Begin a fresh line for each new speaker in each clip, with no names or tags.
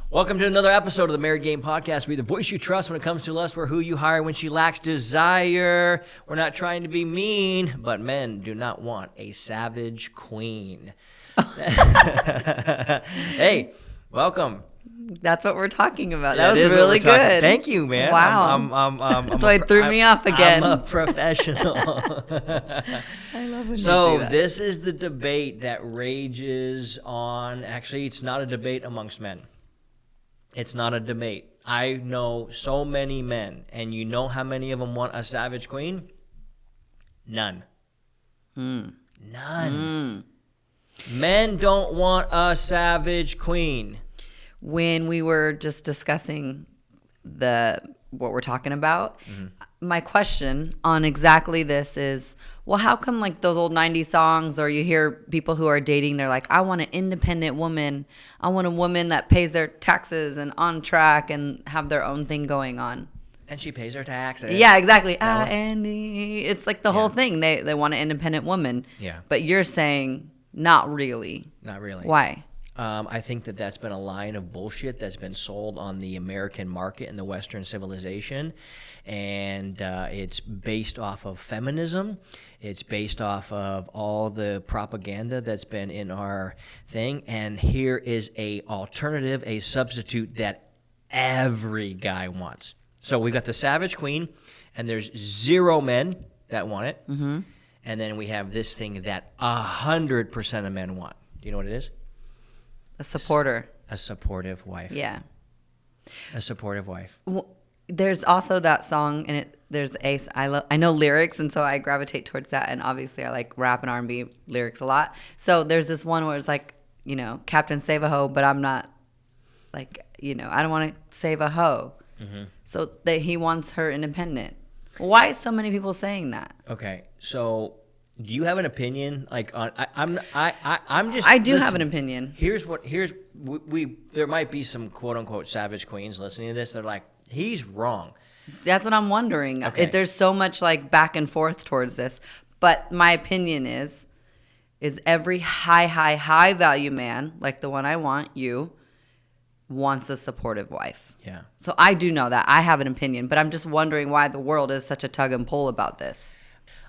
Welcome to another episode of the Married Game Podcast. We're the voice you trust when it comes to lust. We're who you hire when she lacks desire. We're not trying to be mean, but men do not want a savage queen. Hey, welcome.
That's what we're talking about.
That
was really good.
Thank you, man.
Wow. That's why it threw me off again.
I'm a professional.
I love when you
So
do that.
this is the debate that rages on. Actually, it's not a debate amongst men. It's not a debate. I know so many men, and you know how many of them want a savage queen? None. None. Men don't want a savage queen.
When we were just discussing what we're talking about, my question on exactly this is, well, how come like those old 90s songs, or you hear people who are dating, they're like, I want an independent woman. I want a woman that pays their taxes and on track and have their own thing going on.
And she pays her taxes.
Yeah, exactly. It's like the whole thing. They want an independent woman.
Yeah.
But you're saying not really.
Not really.
Why?
I think that's been a line of bullshit that's been sold on the American market and the Western civilization, and it's based off of feminism. It's based off of all the propaganda that's been in our thing, and here is a alternative, a substitute that every guy wants. So we've got the savage queen, and there's 0 men that want it, and then we have this thing that 100% of men want. Do you know what it is?
A supporter.
A supportive wife.
Yeah.
A supportive wife.
Well, there's also that song, and there's Ace. I know lyrics, and so I gravitate towards that. And obviously, I like rap and R&B lyrics a lot. So there's this one where it's like, Captain Save a Hoe, but I'm not like, I don't want to save a hoe. So that he wants her independent. Why is so many people saying that?
Okay, so do you have an opinion? Like on,
I do have an opinion.
There might be some quote unquote savage queens listening to this. They're like, he's wrong.
That's what I'm wondering.
Okay.
There's so much like back and forth towards this, but my opinion is every high value man, like the one I want, wants a supportive wife.
Yeah.
So I do know that. I have an opinion, but I'm just wondering why the world is such a tug and pull about this.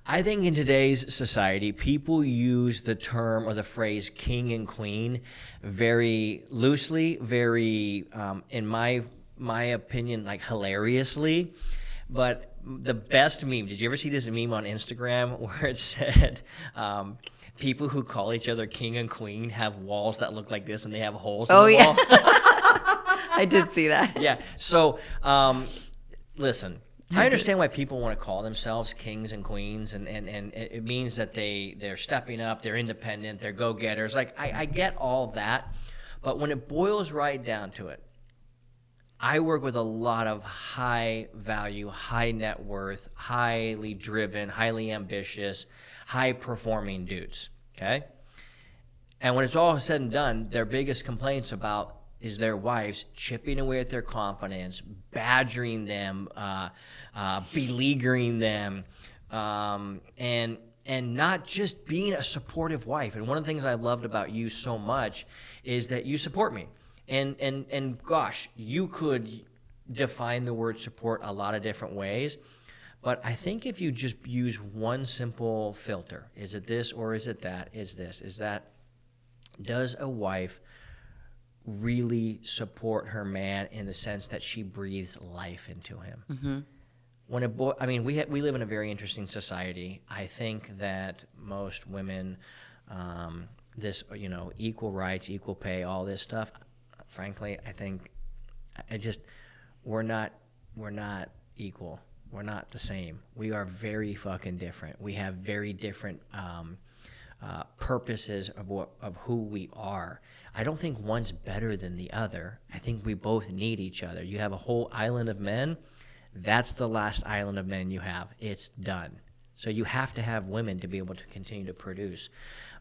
I think in today's society, people use the term or the phrase king and queen very loosely, very, in my opinion, like hilariously. But the best meme, did you ever see this meme on Instagram where it said people who call each other king and queen have walls that look like this and they have holes in the wall?
I did see that.
Yeah. So, listen. I understand why people want to call themselves kings and queens, and it means that they're stepping up, they're independent, they're go-getters. Like, I get all that, but when it boils right down to it, I work with a lot of high-value, high-net-worth, highly driven, highly ambitious, high-performing dudes, okay? And when it's all said and done, their biggest complaints about is their wives chipping away at their confidence, badgering them, beleaguering them, and not just being a supportive wife. And one of the things I loved about you so much is that you support me. And gosh, you could define the word support a lot of different ways. But I think if you just use one simple filter, is it this or is it that? Is that, does a wife really support her man in the sense that she breathes life into him? When we live in a very interesting society. I think that most women, equal rights, equal pay, all this stuff. Frankly, I think we're not equal. We're not the same. We are very fucking different. We have very different purposes of who we are. I don't think one's better than the other. I think we both need each other. You have a whole island of men. That's the last island of men you have. It's done. So you have to have women to be able to continue to produce.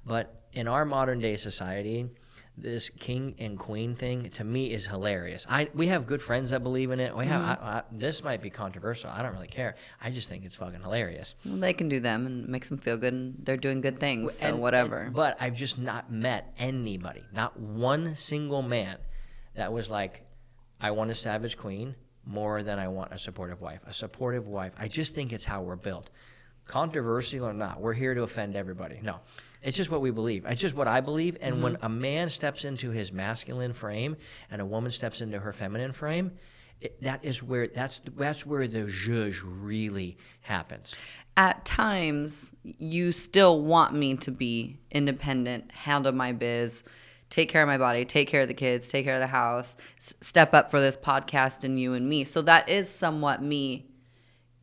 But in our modern day society, this king and queen thing to me is hilarious. We have good friends that believe in it. This might be controversial. I don't really care. I just think it's fucking hilarious.
Well, they can do them and makes them feel good, and they're doing good things. So whatever.
But I've just not met anybody, not one single man, that was like, I want a savage queen more than I want a supportive wife. A supportive wife, I just think it's how we're built. Controversial or not, we're here to offend everybody. No, it's just what we believe. It's just what I believe. And when a man steps into his masculine frame and a woman steps into her feminine frame, that's where the zhuzh really happens.
At times, you still want me to be independent, handle my biz, take care of my body, take care of the kids, take care of the house, step up for this podcast and you and me. So that is somewhat me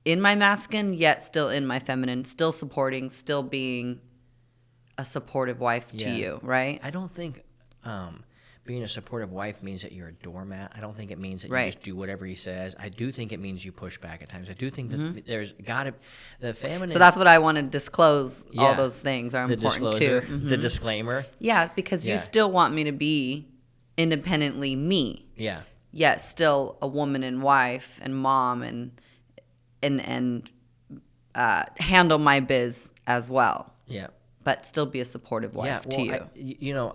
in my masculine, yet still in my feminine, still supporting, still being a supportive wife to you, right?
I don't think being a supportive wife means that you're a doormat. I don't think it means that you
Right.
just do whatever he says. I do think it means you push back at times. I do think that there's got to the feminine.
So that's what I want to disclose. All
Yeah.
those things are
the
important
disclosure,
too.
the disclaimer.
Yeah, because you
Yeah.
still want me to be independently me,
Yeah.
yet still a woman and wife and mom and handle my biz as well,
Yeah.
but still be a supportive wife to you.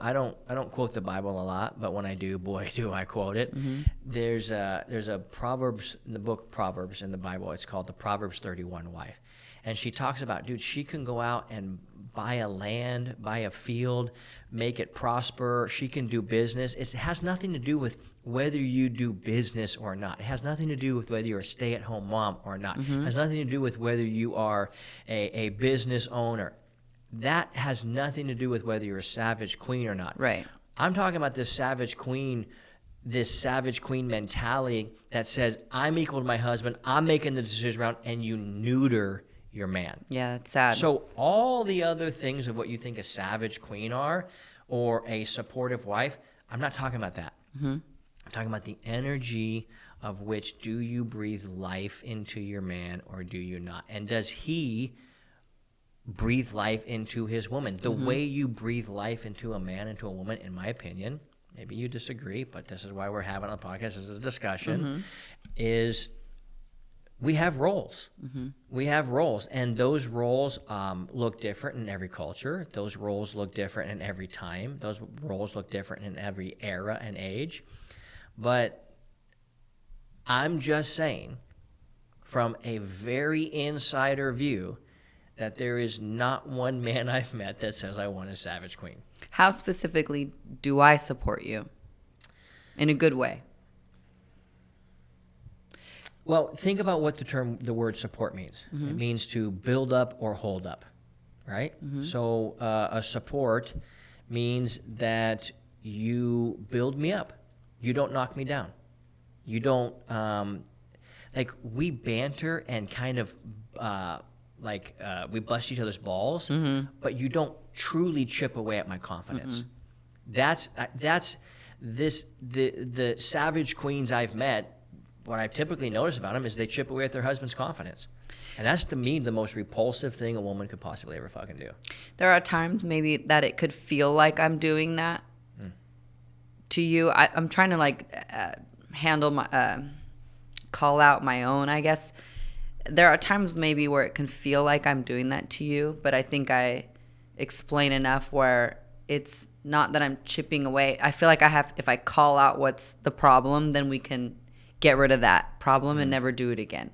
I don't quote the Bible a lot, but when I do, boy, do I quote it. There's a Proverbs in the book Proverbs in the Bible. It's called the Proverbs 31 wife, and she talks about, dude, she can go out and buy a land, buy a field, make it prosper. She can do business. It has nothing to do with whether you do business or not. It has nothing to do with whether you're a stay-at-home mom or not. It has nothing to do with whether you are a business owner. That has nothing to do with whether you're a savage queen or not.
Right.
I'm talking about this savage queen mentality that says, I'm equal to my husband, I'm making the decision around, and you neuter your man.
Yeah, it's sad.
So all the other things of what you think a savage queen are or a supportive wife, I'm not talking about that. I'm talking about the energy of which, do you breathe life into your man or do you not? And does he breathe life into his woman? The way you breathe life into a man, into a woman, in my opinion, maybe you disagree, but this is why we're having a podcast, this is a discussion, is we have roles. We have roles, and those roles look different in every culture. Those roles look different in every time. Those roles look different in every era and age. But I'm just saying, from a very insider view, that there is not one man I've met that says I want a savage queen.
How specifically do I support you in a good way?
Well, think about what the word support means. It means to build up or hold up, right? So a support means that you build me up. You don't knock me down. You don't, like, we banter and kind of, we bust each other's balls, but you don't truly chip away at my confidence. That's the savage queens I've met. What I've typically noticed about them is they chip away at their husband's confidence. And that's, to me, the most repulsive thing a woman could possibly ever fucking do.
There are times maybe that it could feel like I'm doing that to you. I'm trying to handle my, call out my own, I guess. There are times maybe where it can feel like I'm doing that to you, but I think I explain enough where it's not that I'm chipping away. I feel like if I call out what's the problem, then we can get rid of that problem and never do it again.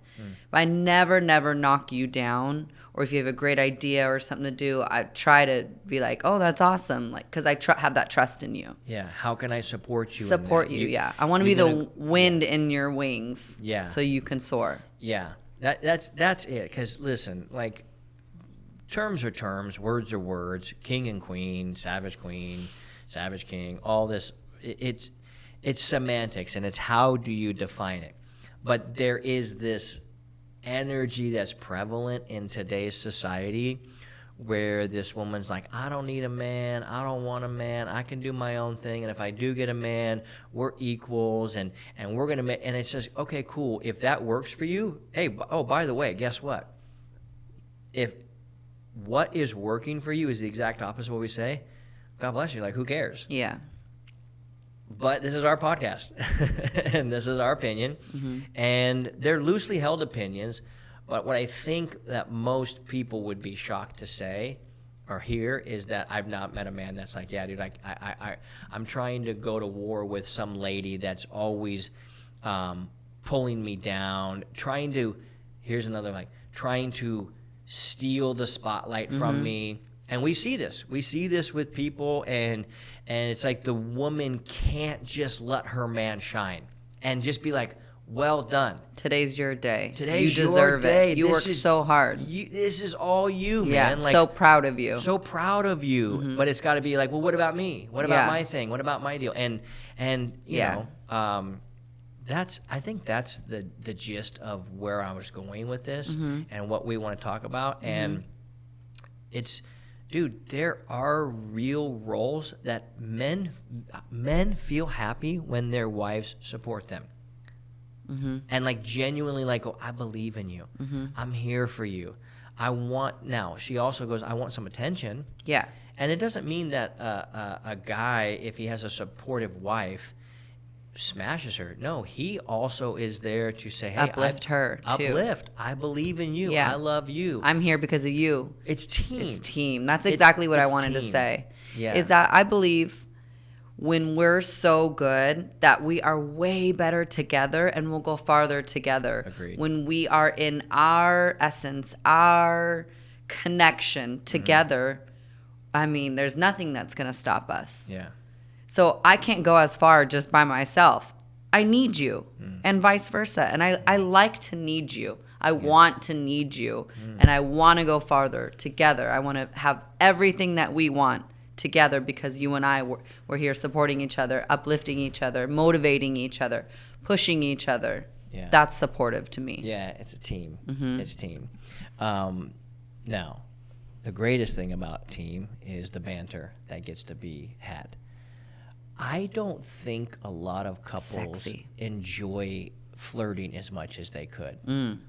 But I never knock you down. Or if you have a great idea or something to do, I try to be like, oh, that's awesome. Because I have that trust in you.
Yeah. How can I support you?
Support you, yeah. I want to be the wind in your wings.
Yeah.
So you can soar.
Yeah. That's it. Because, listen, terms are terms, words are words, king and queen, savage king, all this. It's semantics, and it's how do you define it. But there is this energy that's prevalent in today's society where this woman's like, I don't need a man, I don't want a man, I can do my own thing, and if I do get a man, we're equals, and we're going to make, and it says, okay, cool, if that works for you, hey, by the way, guess what? If what is working for you is the exact opposite of what we say, God bless you, who cares?
Yeah.
But this is our podcast, and this is our opinion, and they're loosely held opinions, but what I think that most people would be shocked to say or hear is that I've not met a man that's like, yeah, dude, I'm trying to go to war with some lady that's always pulling me down, trying to steal the spotlight from me. And we see this with people, and it's like the woman can't just let her man shine and just be like, well done.
Today's your day.
Today's
you deserve
your day.
it. You work so hard.
This is all you,
Yeah,
man. Like,
so proud of you.
So proud of you. But it's got to be like, well, what about me? What about my thing? What about my deal? And you know, I think that's the gist of where I was going with this and what we want to talk about. And it's, dude, there are real roles that men feel happy when their wives support them. And like genuinely like, oh, I believe in you. I'm here for you. She also goes, I want some attention.
Yeah.
And it doesn't mean that a guy, if he has a supportive wife, smashes her. No, he also is there to say, hey,
uplift her too.
Uplift. I believe in you.
Yeah.
I love you.
I'm here because of you.
It's team.
It's team. That's exactly what I wanted to say.
Yeah.
Is that I believe when we're so good that we are way better together and we'll go farther together.
Agreed.
When we are in our essence, our connection together, I mean, there's nothing that's going to stop us.
Yeah.
So I can't go as far just by myself. I need you and vice versa. And I like to need you. I want to need you. And I want to go farther together. I want to have everything that we want together because you and I we're here supporting each other, uplifting each other, motivating each other, pushing each other. Yeah. That's supportive to me.
Yeah, it's a team. It's a team. Now, the greatest thing about team is the banter that gets to be had. I don't think a lot of couples enjoy flirting as much as they could. And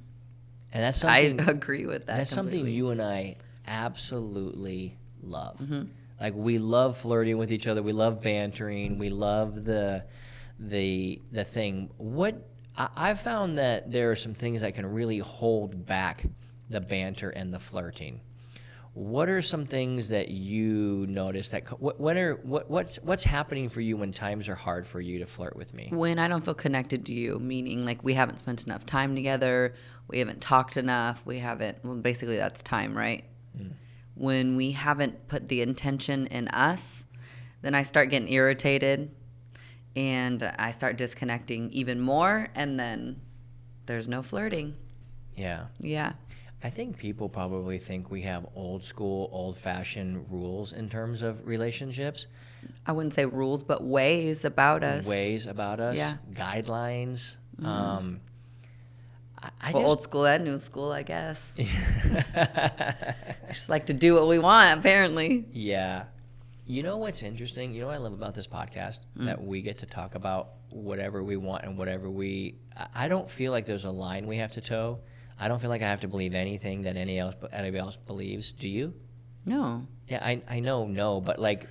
that's something
I agree with that.
That's
completely.
something you and I absolutely love. Like, we love flirting with each other. We love bantering. We love the thing. I've found that there are some things that can really hold back the banter and the flirting. What are some things that you notice that what's happening for you when times are hard for you to flirt with me?
When I don't feel connected to you, meaning like we haven't spent enough time together, we haven't talked enough, basically that's time, right? When we haven't put the intention in us, then I start getting irritated and I start disconnecting even more, and then there's no flirting.
Yeah.
Yeah.
I think people probably think we have old school, old-fashioned rules in terms of relationships.
I wouldn't say rules, but ways about us.
Yeah. Guidelines.
Old school and new school, I guess. I just like to do what we want, apparently.
Yeah. You know what's interesting? You know what I love about this podcast? That we get to talk about whatever we want and whatever I don't feel like there's a line we have to toe. I don't feel like I have to believe anything that anybody else believes. Do you?
No.
Yeah, I know, no, but like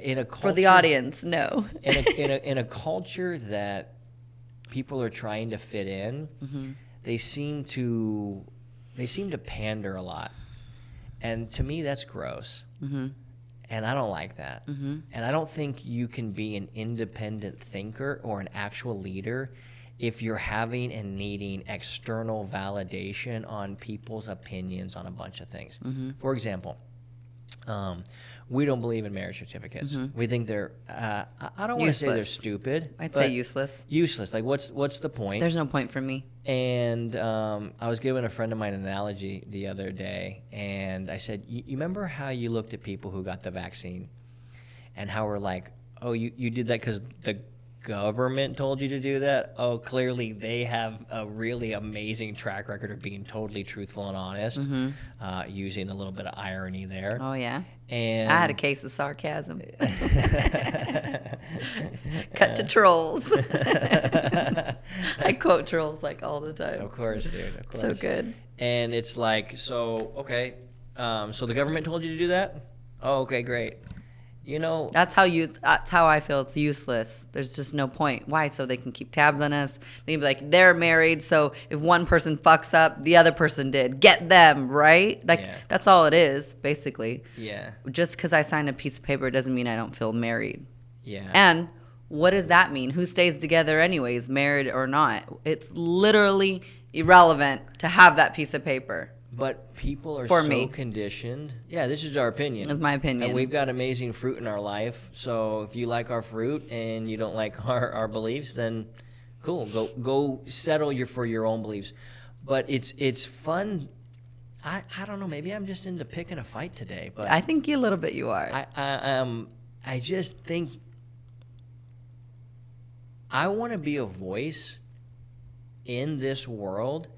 in a culture,
for the audience, no.
in a culture that people are trying to fit in, they seem to pander a lot, and to me that's gross. And I don't like that. And I don't think you can be an independent thinker or an actual leader if you're having and needing external validation on people's opinions on a bunch of things. For example, we don't believe in marriage certificates. We think they're, I don't want to say they're stupid.
I'd say useless.
Useless. Like, what's the point?
There's no point for me.
And I was giving a friend of mine an analogy the other day, and I said, you remember how you looked at people who got the vaccine and how we're like, oh, you did that because the government told you to do that? Oh, clearly they have a really amazing track record of being totally truthful and honest, using a little bit of irony there.
Oh, yeah.
And
I had a case of sarcasm. Cut to trolls. I quote trolls like all the time.
Of course, dude. Of course.
So good.
And it's like, so, okay, so the government told you to do that? Oh, okay, great.
That's how I feel. It's useless. There's just no point. Why? So they can keep tabs on us. They can be like, they're married, so if one person fucks up, the other person did. Get them, right? That's all it is, basically.
Yeah.
Just because I signed a piece of paper doesn't mean I don't feel married.
Yeah.
And what does that mean? Who stays together anyways, married or not? It's literally irrelevant to have that piece of paper.
But people are
For
so
me.
conditioned. Yeah, this is our opinion.
That's my opinion.
And we've got amazing fruit in our life. So if you like our fruit and you don't like our beliefs, then cool. Go settle for your own beliefs. But it's fun. I don't know. Maybe I'm just into picking a fight today. But
I think a little bit you are.
I just think I want to be a voice in this world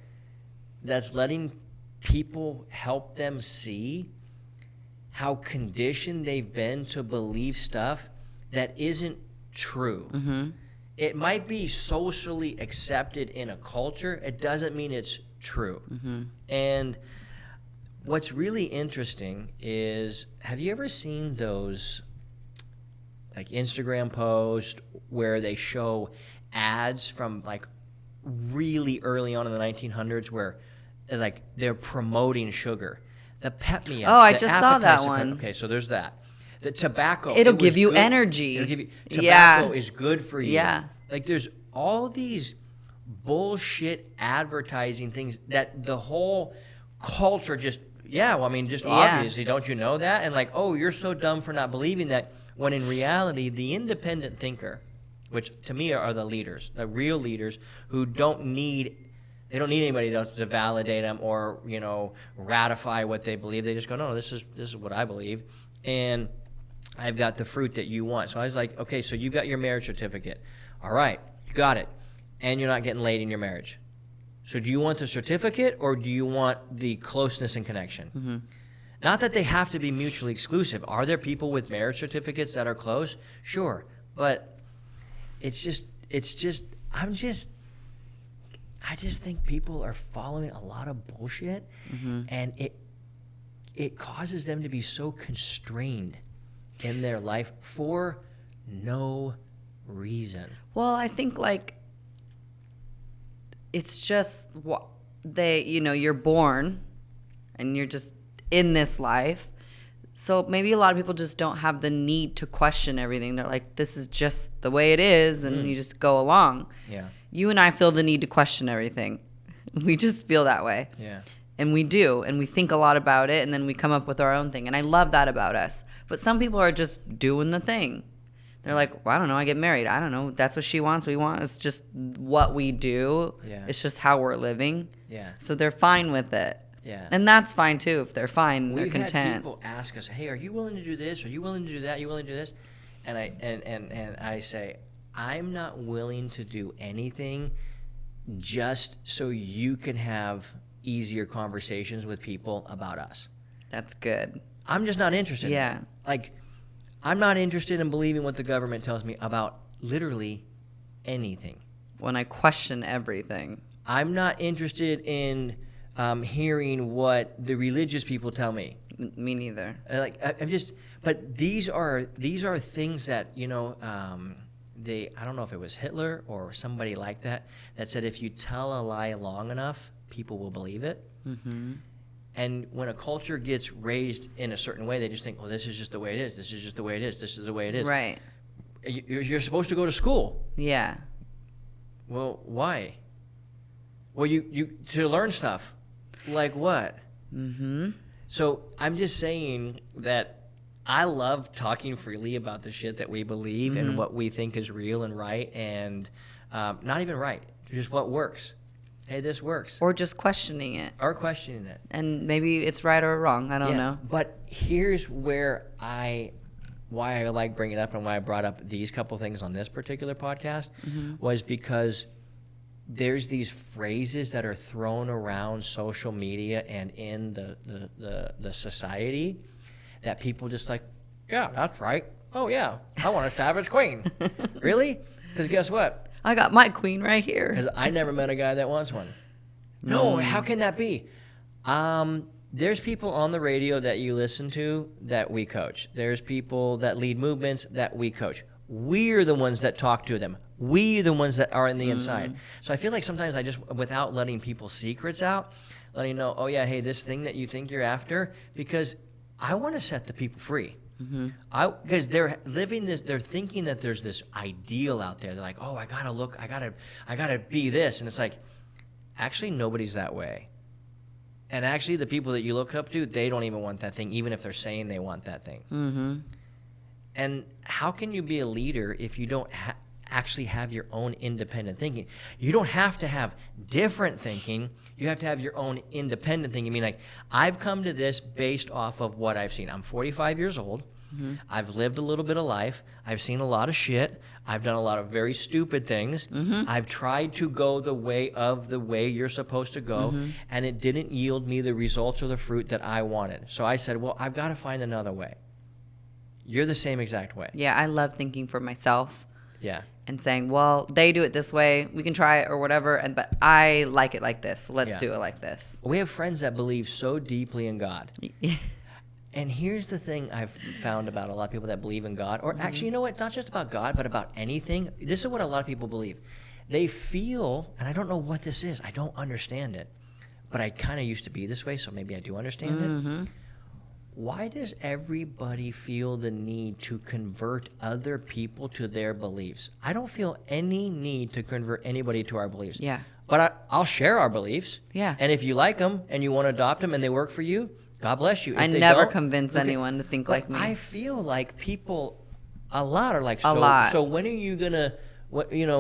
that's letting people help them see how conditioned they've been to believe stuff that isn't true.
Mm-hmm.
It might be socially accepted in a culture. It doesn't mean it's true.
Mm-hmm.
And what's really interesting is, have you ever seen those like Instagram posts where they show ads from like really early on in the 1900s where like they're promoting sugar? The Pep Me Up.
Oh, I
the
just saw that
appetizer
one.
Okay, so there's that. The tobacco.
It'll
it
give
was
you
good.
energy.
It'll give you,
Yeah.
tobacco is good for you.
Yeah.
Like there's all these bullshit advertising things that the whole culture just, obviously, don't you know that? And like, oh, you're so dumb for not believing that. When in reality, the independent thinker, which to me are the leaders, the real leaders who don't need anybody else to validate them or, ratify what they believe. They just go, no, this is what I believe. And I've got the fruit that you want. So I was like, okay, so you got your marriage certificate. All right, you got it. And you're not getting laid in your marriage. So do you want the certificate or do you want the closeness and connection?
Mm-hmm.
Not that they have to be mutually exclusive. Are there people with marriage certificates that are close? Sure. But I just think people are following a lot of bullshit,
Mm-hmm.
and it causes them to be so constrained in their life for no reason.
Well, I think it's just what you're born and you're just in this life. So maybe a lot of people just don't have the need to question everything. They're like, this is just the way it is, and you just go along.
Yeah.
You and I feel the need to question everything. We just feel that way.
Yeah.
And we do, and we think a lot about it, and then we come up with our own thing. And I love that about us. But some people are just doing the thing. They're like, well, I don't know, I get married. I don't know. That's what she wants. We want. It's just what we do.
Yeah.
It's just how we're living.
Yeah.
So they're fine with it.
Yeah.
And that's fine, too, if they're fine. They're
We've
content.
had people ask us, hey, are you willing to do this? Are you willing to do that? Are you willing to do this? And I say, I'm not willing to do anything just so you can have easier conversations with people about us.
That's good.
I'm just not interested.
Yeah.
In that. Like, I'm not interested in believing what the government tells me about literally anything.
When I question everything.
I'm not interested in hearing what the religious people tell me.
Me neither.
But these are things that, I don't know if it was Hitler or somebody like that said if you tell a lie long enough, people will believe it.
Mm-hmm.
And when a culture gets raised in a certain way, they just think, well, this is just the way it is. This is just the way it is. This is the way it is.
Right.
You're supposed to go to school.
Yeah.
Well, why? Well, you to learn stuff. Like what?
Mm-hmm.
So I'm just saying that I love talking freely about the shit that we believe and what we think is real and right, and not even right, just what works. Hey, this works.
Or just questioning it.
Or questioning it.
And maybe it's right or wrong. I don't know.
But here's where why I like bringing it up and why I brought up these couple things on this particular podcast was because there's these phrases that are thrown around social media and in the society that people just like, yeah, that's right. Oh, yeah, I want a savage queen. Really? Because guess what?
I got my queen right here.
Because I never met a guy that wants one. No, how can that be? there's people on the radio that you listen to that we coach. There's people that lead movements that we coach. We're the ones that talk to them. We're the ones that are in the inside. So I feel like sometimes I just, without letting people's secrets out, letting know, oh yeah, hey, this thing that you think you're after, because I want to set the people free. Because they're living this, they're thinking that there's this ideal out there. They're like, oh, I gotta be this, and it's like, actually, nobody's that way. And actually, the people that you look up to, they don't even want that thing, even if they're saying they want that thing. And how can you be a leader if you don't actually have your own independent thinking? You don't have to have different thinking. You have to have your own independent thinking. I mean, like, I've come to this based off of what I've seen. I'm 45 years old. I've lived a little bit of life. I've seen a lot of shit. I've done a lot of very stupid things. I've tried to go the way you're supposed to go, and it didn't yield me the results or the fruit that I wanted. So I said, well, I've got to find another way. You're the same exact way.
Yeah, I love thinking for myself.
Yeah.
And saying, well, they do it this way, we can try it or whatever, but I like it like this. Let's do it like this.
We have friends that believe so deeply in God. And here's the thing I've found about a lot of people that believe in God, or actually, you know what, not just about God, but about anything. This is what a lot of people believe. They feel, and I don't know what this is, I don't understand it, but I kind of used to be this way, so maybe I do understand it. Why does everybody feel the need to convert other people to their beliefs? I don't feel any need to convert anybody to our beliefs.
Yeah.
But I'll share our beliefs.
Yeah.
And if you like them and you want to adopt them and they work for you, God bless you. If
I
they
never
don't,
convince anyone to think like me.
I feel like people, a lot are like,
A lot.
So when are you gonna,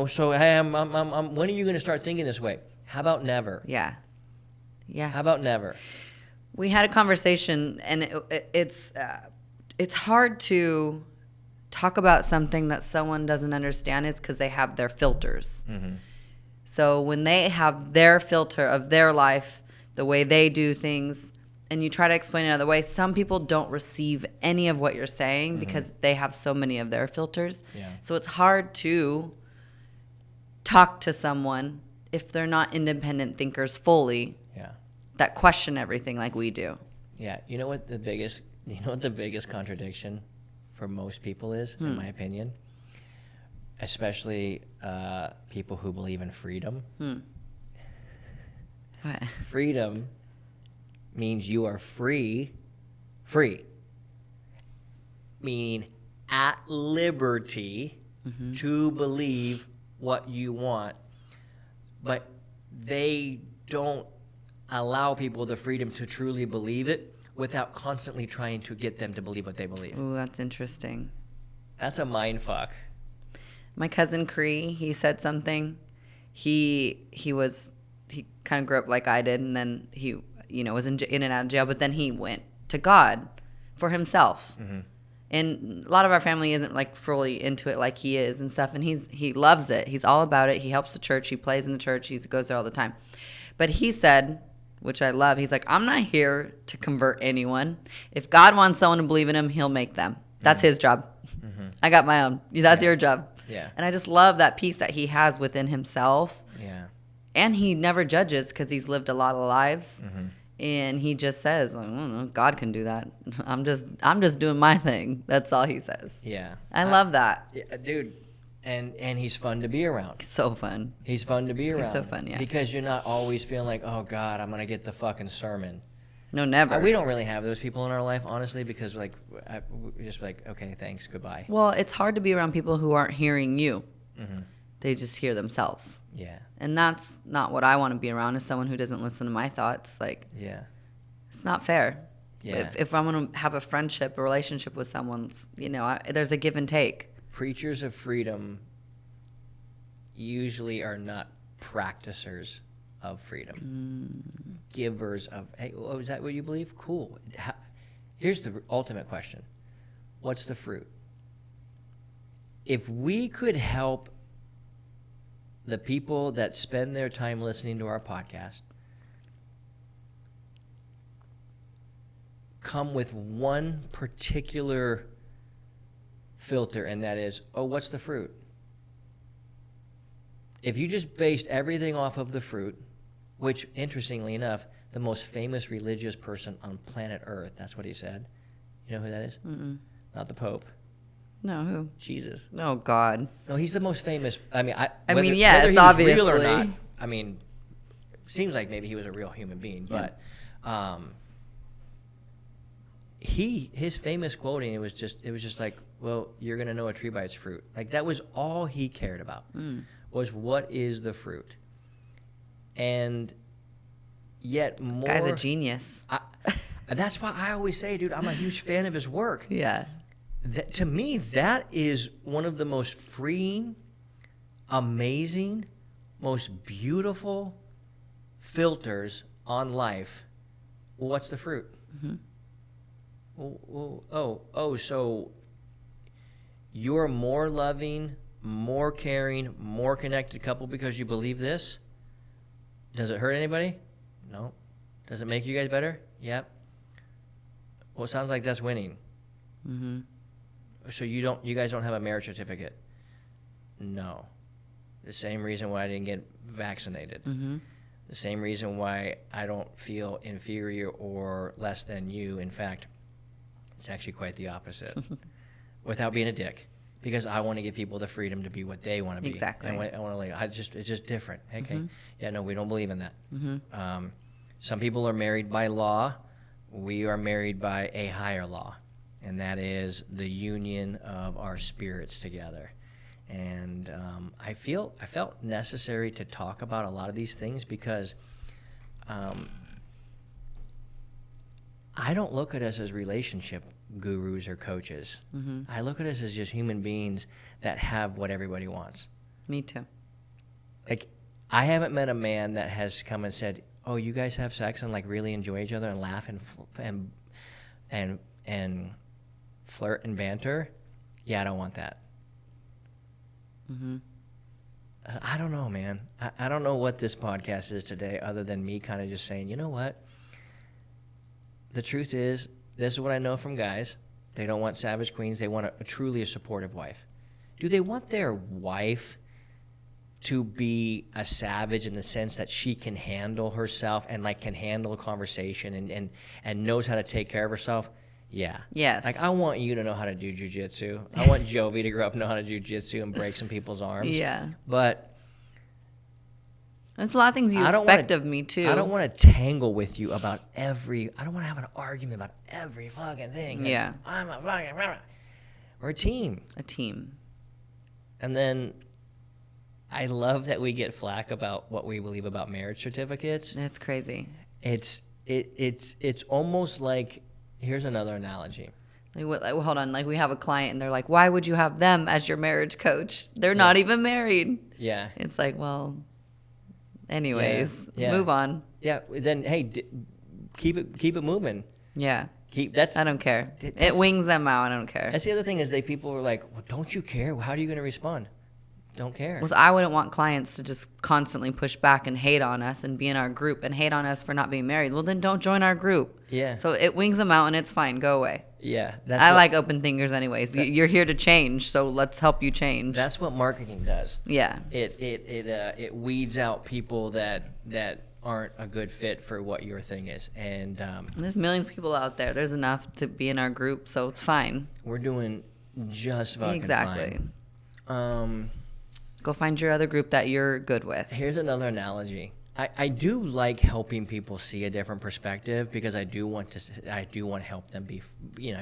So hey, when are you gonna start thinking this way? How about never?
Yeah.
How about never?
We had a conversation, and it's hard to talk about something that someone doesn't understand is because they have their filters. So when they have their filter of their life, the way they do things, and you try to explain it another way, some people don't receive any of what you're saying because they have so many of their filters. So it's hard to talk to someone if they're not independent thinkers fully. That question everything like we do. Yeah.
You know what the biggest contradiction for most people is, in my opinion? Especially people who believe in freedom.
What?
Freedom means you are free, meaning at liberty to believe what you want, but they don't allow people the freedom to truly believe it without constantly trying to get them to believe what they believe.
Ooh, that's interesting.
That's a mind fuck.
My cousin Cree, he said something. He kind of grew up like I did, and then he was in and out of jail, but then he went to God for himself. And a lot of our family isn't like fully into it like he is and stuff, and he loves it. He's all about it. He helps the church. He plays in the church. He goes there all the time. But he said, which I love, he's like, I'm not here to convert anyone. If God wants someone to believe in him, he'll make them. That's his job. I got my own. That's your job. And I just love that peace that he has within himself. And he never judges because he's lived a lot of lives. And he just says, I don't know, God can do that. I'm just doing my thing. That's all he says. I love that.
Yeah, dude. And he's fun to be around.
So fun.
He's fun to be around.
He's so fun, yeah.
Because you're not always feeling like, oh, God, I'm going to get the fucking sermon.
No, never.
We don't really have those people in our life, honestly, because we're just like, okay, thanks, goodbye.
Well, it's hard to be around people who aren't hearing you. They just hear themselves. And that's not what I want to be around, is someone who doesn't listen to my thoughts. Like, it's not fair. If I'm going to have a friendship, a relationship with someone, there's a give and take.
Preachers of freedom usually are not practicers of freedom. Givers of, hey, oh, is that what you believe? Cool. Here's the ultimate question. What's the fruit? If we could help the people that spend their time listening to our podcast come with one particular filter, and that is, oh, what's the fruit? If you just based everything off of the fruit, which, interestingly enough, the most famous religious person on planet Earth, that's what he said. You know who that is?
Mm-mm.
Not the Pope.
No, who?
Jesus.
Oh, God.
No, he's the most famous. I mean,
yes,
whether he was real or not,
obviously.
I mean, seems like maybe he was a real human being, but his famous quoting, it was just like, well, you're gonna know a tree by its fruit. Like, that was all he cared about, was what is the fruit. And yet more,
Guy's a genius.
That's why I always say, dude, I'm a huge fan of his work.
Yeah.
To me, that is one of the most freeing, amazing, most beautiful filters on life. Well, what's the fruit?
Mm-hmm.
So you're a more loving, more caring, more connected couple because you believe this? Does it hurt anybody? No. Does it make you guys better? Yep. Well, it sounds like that's winning.
Mm-hmm.
So you guys don't have a marriage certificate? No. The same reason why I didn't get vaccinated.
Mm-hmm.
The same reason why I don't feel inferior or less than you. In fact, it's actually quite the opposite. Without being a dick. Because I want to give people the freedom to be what they want to be.
Exactly.
And I want to like, it's just different. Okay.
Mm-hmm.
Yeah, no, we don't believe in that.
Mm-hmm.
Some people are married by law. We are married by a higher law. And that is the union of our spirits together. And I felt necessary to talk about a lot of these things because I don't look at us as relationship gurus or coaches.
Mm-hmm.
I look at us as just human beings that have what everybody wants.
Me too.
Like, I haven't met a man that has come and said, "Oh, you guys have sex and like really enjoy each other and laugh and flirt and banter." Yeah, I don't want that.
Mm-hmm.
I don't know, man. I don't know what this podcast is today other than me kind of just saying, you know what? The truth is, this is what I know from guys. They don't want savage queens. They want a truly supportive wife. Do they want their wife to be a savage in the sense that she can handle herself and like can handle a conversation and knows how to take care of herself? Yeah.
Yes.
Like, I want you to know how to do jujitsu. I want Jovi to grow up and know how to do jujitsu and break some people's arms.
Yeah.
But
there's a lot of things you expect of me too.
I don't want to tangle with you about I don't want to have an argument about every fucking thing.
Yeah.
I'm a fucking, we're a team.
A team.
And then I love that we get flack about what we believe about marriage certificates.
That's crazy.
It's almost like, here's another analogy.
Like, hold on. Like, we have a client and they're like, why would you have them as your marriage coach? They're not even married.
Yeah.
It's like, well, anyways,
Yeah.
move on.
Yeah. Then, hey, keep it moving.
Yeah.
I
I don't care. It
that's-
wings them out. I don't care.
That's the other thing is people were like, well, don't you care? How are you going to respond? Don't care.
Well, so I wouldn't want clients to just constantly push back and hate on us and be in our group and hate on us for not being married. Well, then don't join our group.
Yeah.
So it wings them out and it's fine. Go away.
Yeah.
I like open thinkers anyways. You're here to change, so let's help you change.
That's what marketing does.
Yeah.
It weeds out people that aren't a good fit for what your thing is. And
And there's millions of people out there. There's enough to be in our group, so it's fine.
we're doing just fucking
Exactly.
fine.
Go find your other group that you're good with.
Here's another analogy. I do like helping people see a different perspective because I do want to help them be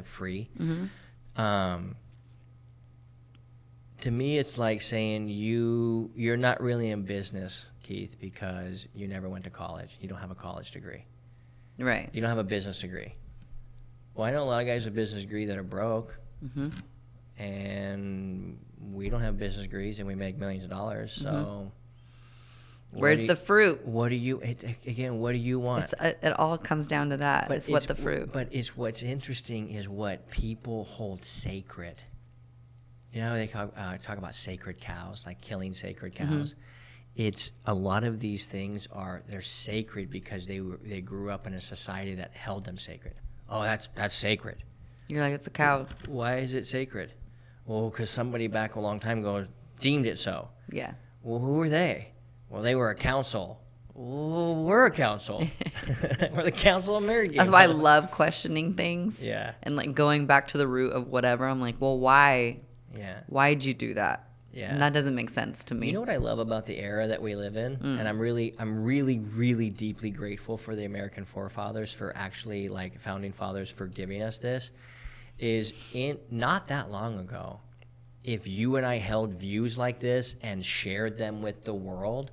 free.
Mm-hmm.
To me, it's like saying you're not really in business, Keith, because you never went to college. You don't have a college degree.
Right.
You don't have a business degree. Well, I know a lot of guys with a business degree that are broke,
Mm-hmm.
and we don't have business degrees, and we make millions of dollars. So,
Where's the fruit?
What do you want?
It all comes down to that. It's what the fruit.
But what's interesting is what people hold sacred. You know how they talk about sacred cows, like killing sacred cows. It's a lot of these things they're sacred because they grew up in a society that held them sacred. Oh, that's sacred.
You're like, it's a cow.
Why is it sacred? Well, because somebody back a long time ago deemed it so.
Yeah.
Well, who were they? Well, they were a council. Well, we're a council. We're the council of married game.
That's why I love questioning things.
Yeah.
And like going back to the root of whatever. I'm like, well, why?
Yeah.
Why'd you do that?
Yeah.
And that doesn't make sense to me.
You know what I love about the era that we live in? And I'm really deeply grateful for the American forefathers for actually, like, founding fathers for giving us this, is in not that long ago, if you and I held views like this and shared them with the world,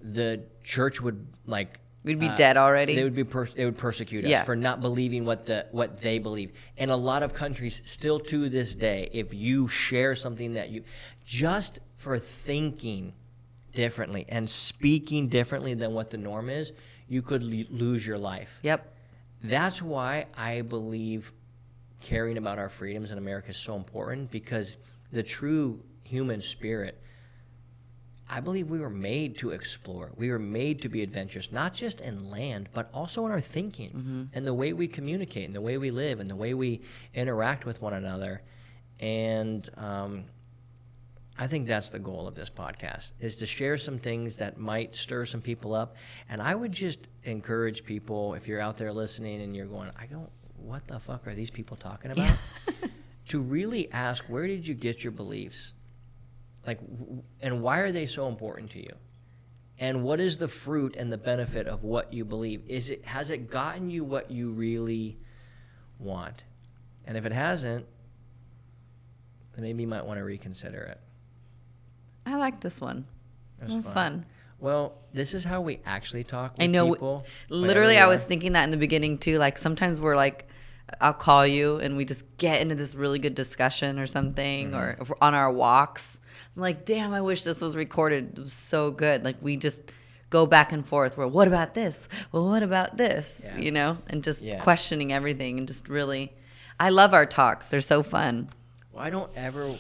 the church would, like,
We'd be dead already.
They would persecute us for not believing what they believe. And a lot of countries still to this day, if you share something that you just for thinking differently and speaking differently than what the norm is, you could lose your life.
Yep.
That's why I believe caring about our freedoms in America is so important, because the true human spirit, I believe we were made to explore. We were made to be adventurous, not just in land, but also in our thinking and the way we communicate and the way we live and the way we interact with one another. And I think that's the goal of this podcast, is to share some things that might stir some people up. And I would just encourage people, if you're out there listening and you're going, what the fuck are these people talking about? To really ask, where did you get your beliefs? Like, and why are they so important to you? And what is the fruit and the benefit of what you believe? Has it gotten you what you really want? And if it hasn't, then maybe you might want to reconsider it.
I like this one. It was fun.
Well, this is how we actually talk with
I know.
people.
Literally, I was thinking that in the beginning too. Like sometimes we're like, I'll call you and we just get into this really good discussion or something, or if we're on our walks. I'm like, damn, I wish this was recorded. It was so good. Like we just go back and forth. Well, what about this? Well, what about this?
Yeah.
You know, and just questioning everything, and just really, I love our talks. They're so fun.
Well, I don't ever,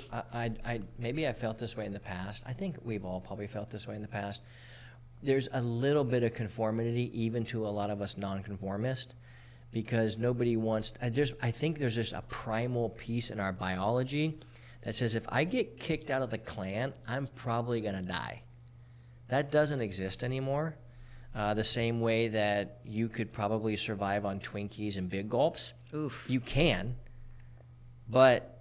maybe I felt this way in the past. I think we've all probably felt this way in the past. There's a little bit of conformity even to a lot of us nonconformists, because nobody wants, I think there's just a primal piece in our biology that says if I get kicked out of the clan, I'm probably going to die. That doesn't exist anymore. The same way that you could probably survive on Twinkies and Big Gulps.
Oof.
You can, but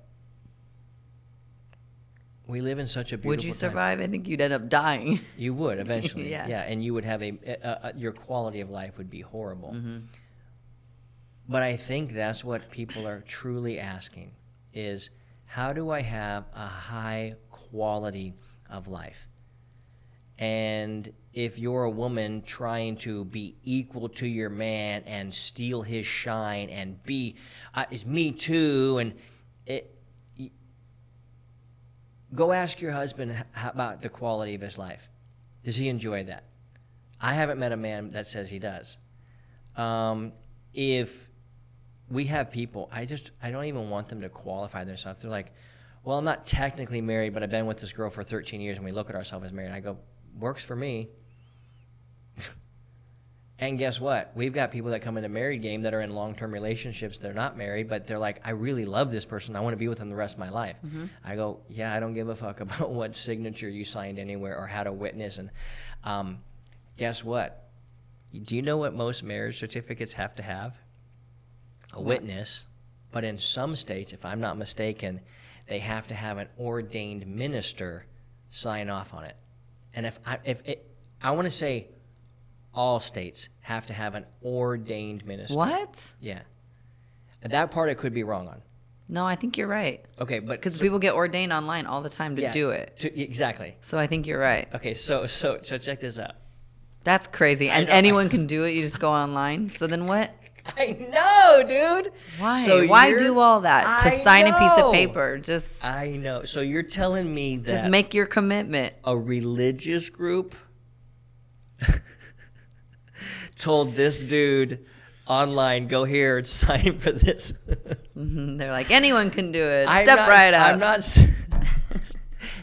we live in such a beautiful
Would you survive?
time.
I think you'd end up dying.
You would eventually.
Yeah.
And you would have your quality of life would be horrible. But I think that's what people are truly asking, is how do I have a high quality of life? And if you're a woman trying to be equal to your man and steal his shine and be, it's me too, and go ask your husband about the quality of his life. Does he enjoy that? I haven't met a man that says he does. If we have people, I don't even want them to qualify themselves. They're like, well, I'm not technically married, but I've been with this girl for 13 years and we look at ourselves as married. I go, works for me. And guess what? We've got people that come into married game that are in long-term relationships. They're not married, but they're like, I really love this person. I want to be with them the rest of my life. I go, yeah, I don't give a fuck about what signature you signed anywhere or how to witness. And guess what? Do you know what most marriage certificates have to have? A witness. But in some states, if I'm not mistaken, they have to have an ordained minister sign off on it. And I want to say all states have to have an ordained minister.
What?
Yeah. That part I could be wrong on.
No, I think you're right.
Okay, but
Because people get ordained online all the time to do it.
Exactly.
So I think you're right.
Okay, so check this out.
That's crazy. And anyone can do it. You just go online. So then what?
I know, dude.
Why?
So
Why do all that? To sign a piece of paper. Just
I know. So you're telling me that
just make your commitment.
A religious group told this dude online, go here and sign for this.
They're like, anyone can do it.
I'm
Step
not,
right up.
I'm not.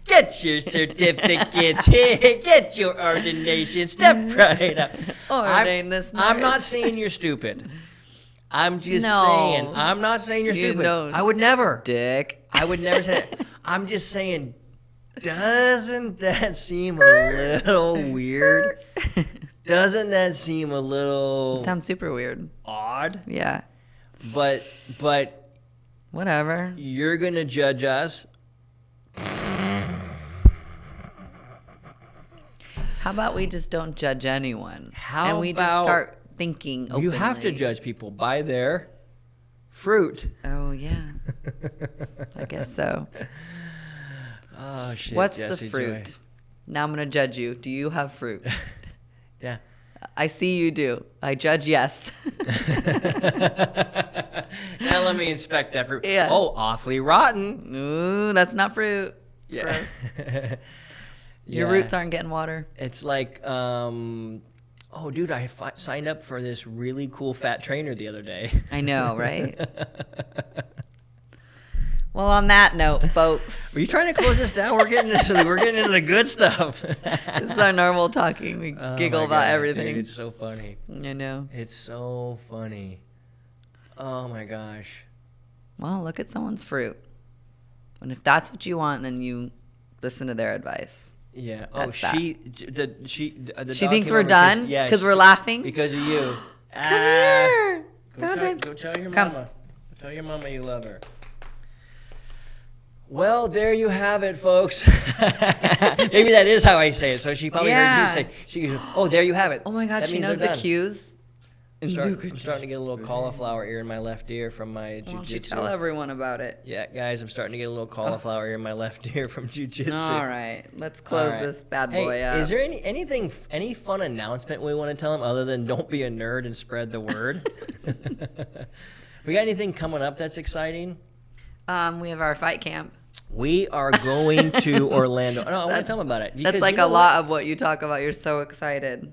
Get your certificates here. Get your ordination. Step right up.
Ordain this marriage.
I'm not saying you're stupid. I'm just saying. I'm not saying you're stupid.
Don't.
I would never.
Dick.
I would never say that. I'm just saying, doesn't that seem a little weird? Doesn't that seem a little
Sounds super weird.
odd?
Yeah.
But
Whatever.
you're gonna judge us.
How about we just don't judge anyone?
How
and we just
about
start thinking openly.
You have to judge people by their fruit.
Oh, yeah. I guess so.
Oh, shit.
What's
Jesse
the fruit?
Joy.
Now I'm going to judge you. Do you have fruit?
Yeah.
I see you do. I judge yes.
Now let me inspect that fruit.
Yeah.
Oh, awfully rotten.
Ooh, that's not fruit.
Yeah.
Gross. Your
Yeah.
roots aren't getting water.
It's like, oh, dude, I signed up for this really cool fat trainer the other day.
I know, right? Well, on that note, folks.
Are you trying to close this down? We're getting into the good stuff.
This is our normal talking. We giggle
my
about
God,
everything.
Dude, it's so funny.
I know.
It's so funny. Oh my gosh.
Well, look at someone's fruit. And if that's what you want, then you listen to their advice.
Yeah.
That's
she
that.
she
She thinks we're done because we're laughing?
because of you.
Come here.
Go tell your
Come.
mama. Go tell your mama you love her. Well, there you have it, folks. Maybe that is how I say it. So she probably heard you say. She goes, "Oh, there you have it."
Oh my God,
That
she
means
knows
they're
the
done.
cues.
I'm starting to get a little cauliflower ear in my left ear from my
Why don't you
jujitsu.
tell everyone about it?
Yeah, guys, I'm starting to get a little cauliflower ear in my left ear from jujitsu.
All right, let's close
All right.
this bad
Hey,
boy up.
is there any fun announcement we want to tell them other than don't be a nerd and spread the word? We got anything coming up that's exciting?
We have our fight camp.
We are going to Orlando. No, I want to tell them about it.
That's
because
like
you know
a lot of what you talk about. You're so excited.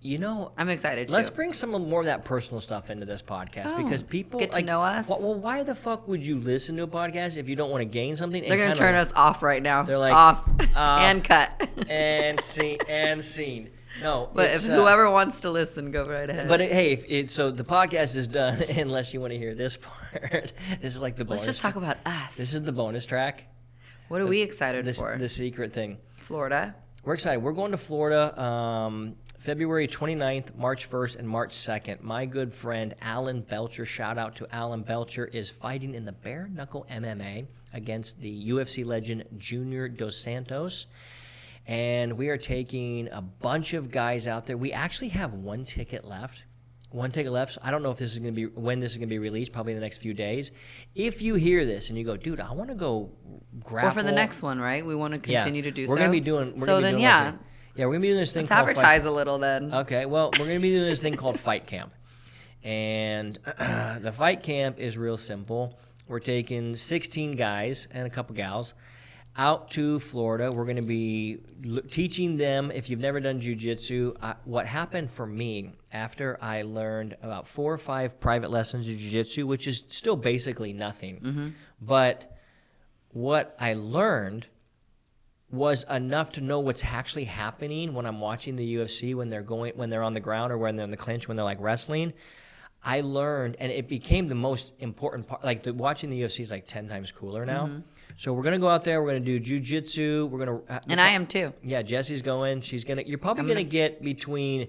You know,
I'm excited too.
let's bring some more of that personal stuff into this podcast
Oh,
because people
get to know us?
Well, why the fuck would you listen to a podcast if you don't want to gain something?
They're going to turn us off right now.
They're like,
off and cut.
and scene. No,
But if
it's,
whoever wants to listen, go right ahead.
But so the podcast is done unless you want to hear this part. This is like the bonus.
Let's just talk about us.
This is the bonus track.
What are we excited for?
The secret thing.
Florida.
We're excited. We're going to Florida February 29th, March 1st, and March 2nd. My good friend Alan Belcher, shout out to Alan Belcher, is fighting in the bare knuckle MMA against the UFC legend Junior Dos Santos. And we are taking a bunch of guys out there. We actually have one ticket left. So I don't know if this is going to be when this is going to be released, probably in the next few days. If you hear this and you go, dude, I want to go grapple.
Or for the next one, right? We want to continue to do so.
We're going to be doing.
We're going to
be doing this thing.
Let's
called
advertise a little then.
Okay, well, we're going to be doing this thing called Fight Camp. And the Fight Camp is real simple. We're taking 16 guys and a couple gals out to Florida. We're going to be teaching them, if you've never done jiu-jitsu, what happened for me after I learned about 4 or 5 private lessons of jiu-jitsu, which is still basically nothing. Mm-hmm. But what I learned was enough to know what's actually happening when I'm watching the UFC, when they're on the ground or when they're in the clinch, when they're like wrestling. I learned, and it became the most important part. Like watching the UFC is like 10 times cooler now. Mm-hmm. So we're gonna go out there. We're gonna do jiu-jitsu. We're gonna
and I am too.
Yeah, Jesse's going. You're probably gonna get between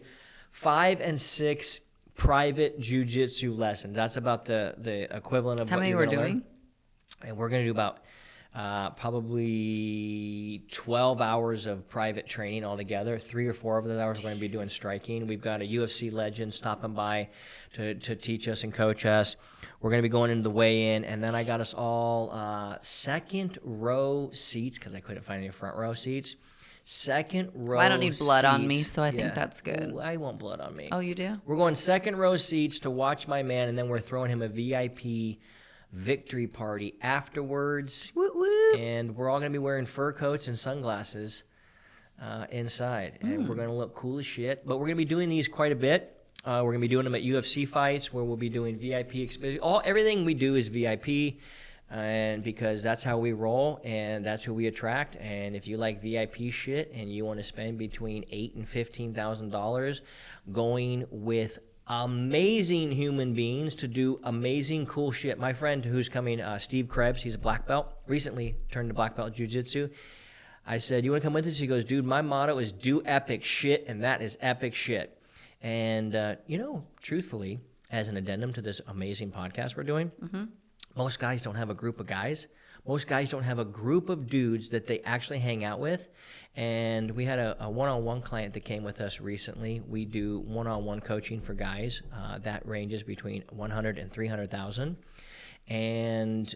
5 and 6 private jiu-jitsu lessons. That's about the equivalent of
how many we're doing.
And we're gonna do about probably 12 hours of private training altogether. 3 or 4 of those hours we're going to be doing striking. We've got a UFC legend stopping by to teach us and coach us. We're going to be going into the weigh-in, and then I got us all second row seats because I couldn't find any front row seats. Second row
I don't need blood
seats.
on me, so I think that's good.
Ooh, I want blood on me.
Oh, you do?
We're going second row seats to watch my man, and then we're throwing him a VIP victory party afterwards.
Woo woo.
And we're all going to be wearing fur coats and sunglasses inside. And we're going to look cool as shit. But we're going to be doing these quite a bit. We're going to be doing them at UFC fights where we'll be doing VIP experience. Everything we do is VIP, and because that's how we roll and that's who we attract. And if you like VIP shit and you want to spend between $8,000 and $15,000 going with amazing human beings to do amazing cool shit. My friend who's coming, Steve Krebs, he's a black belt, recently turned to black belt jiu-jitsu. I said, you want to come with us? He goes, dude, my motto is do epic shit, and that is epic shit. And, truthfully, as an addendum to this amazing podcast we're doing, most guys don't have a group of guys. Most guys don't have a group of dudes that they actually hang out with. And we had a one-on-one client that came with us recently. We do one-on-one coaching for guys. That ranges between 100 and 300,000. And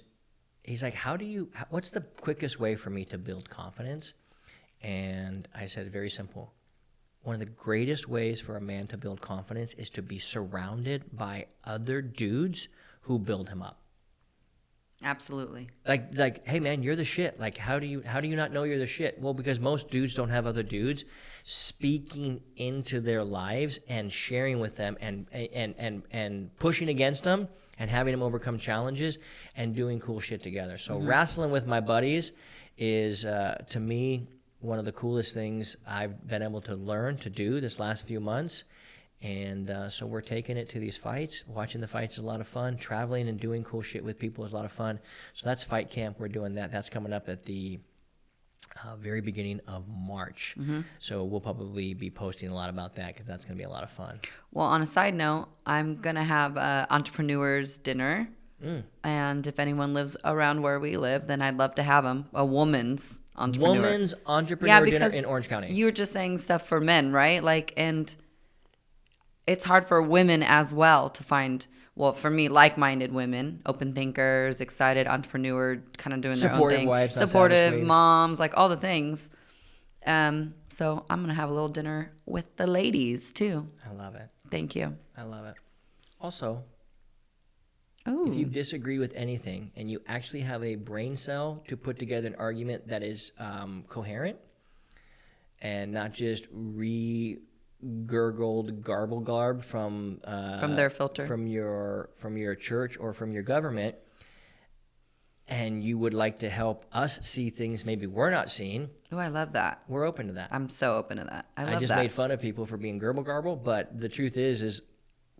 he's like, what's the quickest way for me to build confidence? And I said, very simple. One of the greatest ways for a man to build confidence is to be surrounded by other dudes who build him up.
Absolutely.
Like, hey man, you're the shit. Like, how do you not know you're the shit? Well, because most dudes don't have other dudes speaking into their lives and sharing with them and pushing against them and having them overcome challenges and doing cool shit together. So wrestling with my buddies is, to me, one of the coolest things I've been able to learn to do this last few months. And so we're taking it to these fights. Watching the fights is a lot of fun. Traveling and doing cool shit with people is a lot of fun. So that's fight camp. We're doing that. That's coming up at the very beginning of March. So we'll probably be posting a lot about that because that's going to be a lot of fun.
Well, on a side note, I'm going to have entrepreneurs dinner. And if anyone lives around where we live, then I'd love to have them. A woman's entrepreneur.
Woman's entrepreneur dinner in Orange County.
You were just saying stuff for men, right? And it's hard for women as well to find, well, for me, like-minded women, open thinkers, excited entrepreneur, kind of doing their own thing.
Wives,
supportive moms, like all the things. So I'm going to have a little dinner with the ladies too.
I love it.
Thank you.
I love it. Also,
Ooh.
if you disagree with anything and you actually have a brain cell to put together an argument that is coherent and not just gurgled garble garb from
their filter,
from your church or from your government, and you would like to help us see things maybe we're not seeing.
Oh, I love that.
We're open to that.
I'm so open to that. I
just made fun of people for being garble, but the truth is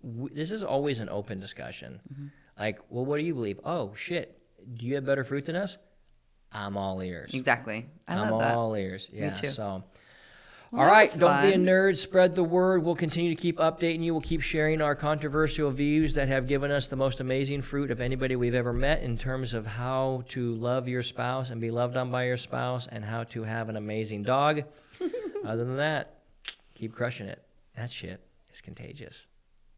this is always an open discussion. Like, well, what do you believe? Oh shit, do you have better fruit than us? I'm all ears.
Exactly. I'm
all ears. Yeah.
Me too.
So.
Well,
all right, don't
fun.
be a nerd. Spread the word. We'll continue to keep updating you. We'll keep sharing our controversial views that have given us the most amazing fruit of anybody we've ever met in terms of how to love your spouse and be loved on by your spouse and how to have an amazing dog. Other than that, keep crushing it. That shit is contagious.